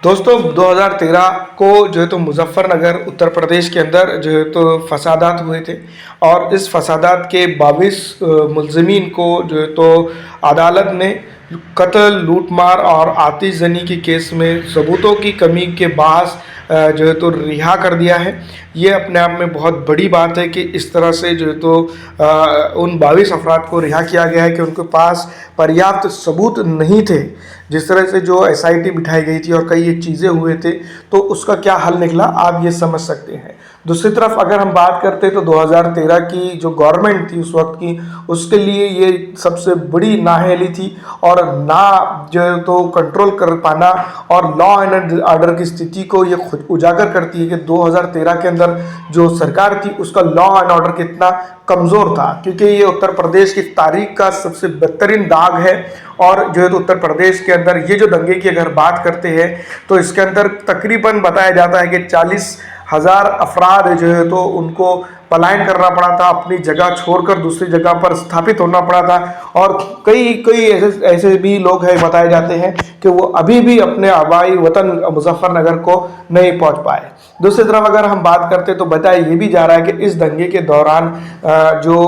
दोस्तों 2013 को जो है तो मुजफ्फरनगर उत्तर प्रदेश के अंदर जो है तो फसादात हुए थे और इस फसादात के 22 मुलजमीन को जो है तो अदालत ने कत्ल, लूटमार और आतिशजनी के केस में सबूतों की कमी के बायस जो है तो रिहा कर दिया है। ये अपने आप में बहुत बड़ी बात है कि इस तरह से जो है तो उन 22 अफराद को रिहा किया गया है कि उनके पास पर्याप्त सबूत नहीं थे। जिस तरह से जो एसआईटी बिठाई गई थी और कई ये चीज़ें हुए थे तो उसका क्या हल निकला आप ये समझ सकते हैं। दूसरी तरफ अगर हम बात करते तो 2013 की जो गवर्नमेंट थी उस वक्त की, उसके लिए ये सबसे बड़ी नाअहली थी और ना जो है तो कंट्रोल कर पाना और लॉ एंड ऑर्डर की स्थिति को ये खुद उजागर करती है कि 2013 के अंदर जो सरकार थी उसका लॉ एंड ऑर्डर कितना कमज़ोर था, क्योंकि ये उत्तर प्रदेश की तारीख का सबसे बेहतरीन दाग है। और जो है तो उत्तर प्रदेश के अंदर ये जो दंगे की अगर बात करते हैं तो इसके अंदर तकरीबन बताया जाता है कि 40,000 अफराद जो है तो उनको पलायन करना पड़ा था, अपनी जगह छोड़कर दूसरी जगह पर स्थापित होना पड़ा था। और कई कई ऐसे भी लोग हैं बताए जाते हैं कि वो अभी भी अपने आबाई वतन मुजफ्फरनगर को नहीं पहुंच पाए। दूसरी तरफ अगर हम बात करते तो बताया ये भी जा रहा है कि इस दंगे के दौरान जो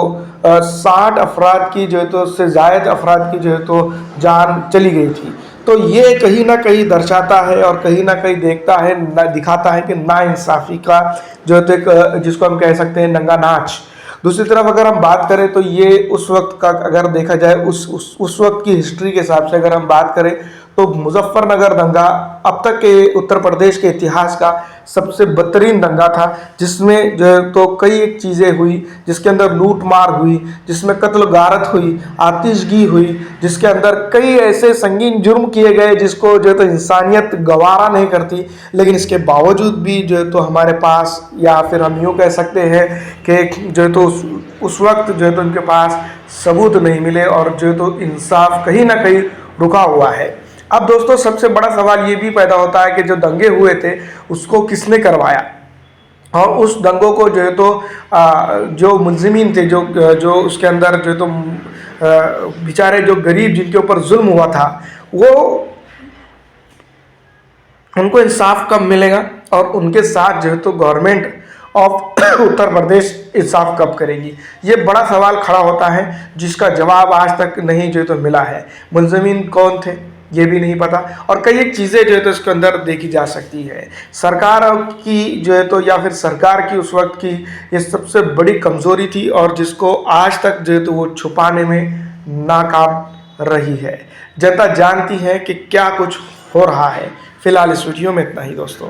60 अफराद की जो है तो उससे ज़ायद अफराद की जो है तो जान चली गई थी। तो ये कहीं ना कहीं दर्शाता है और कहीं ना कहीं देखता है दिखाता है कि नाइंसाफ़ी का जो है तो एक जिसको हम कह सकते हैं नंगा नाच। दूसरी तरफ अगर हम बात करें तो ये उस वक्त का अगर देखा जाए उस वक्त की हिस्ट्री के हिसाब से अगर हम बात करें तो मुजफ्फरनगर दंगा अब तक के उत्तर प्रदेश के इतिहास का सबसे बदतरीन दंगा था, जिसमें जो है तो कई एक चीज़ें हुई, जिसके अंदर लूट मार हुई, जिसमें कत्ल गारत हुई, आतिशगी हुई, जिसके अंदर कई ऐसे संगीन जुर्म किए गए जिसको जो है तो इंसानियत गवारा नहीं करती। लेकिन इसके बावजूद भी जो है तो हमारे पास, या फिर हम यूँ कह सकते हैं कि जो है तो उस वक्त जो है तो उनके पास सबूत नहीं मिले और जो है तो इंसाफ कहीं ना कहीं रुका हुआ है। अब दोस्तों सबसे बड़ा सवाल ये भी पैदा होता है कि जो दंगे हुए थे उसको किसने करवाया, और उस दंगों को जो है तो जो मुलजिमीन थे जो उसके अंदर जो है तो बेचारे जो गरीब जिनके ऊपर जुल्म हुआ था वो उनको इंसाफ कब मिलेगा और उनके साथ जो है तो गवर्नमेंट ऑफ उत्तर प्रदेश इंसाफ कब करेगी, ये बड़ा सवाल खड़ा होता है जिसका जवाब आज तक नहीं जो है तो मिला है। मुलजिमीन कौन थे ये भी नहीं पता और कई एक चीज़ें जो है तो इसके अंदर देखी जा सकती है। सरकार की जो है तो या फिर सरकार की उस वक्त की ये सबसे बड़ी कमज़ोरी थी और जिसको आज तक जो है तो वो छुपाने में नाकाम रही है। जनता जानती है कि क्या कुछ हो रहा है। फिलहाल इस वीडियो में इतना ही दोस्तों।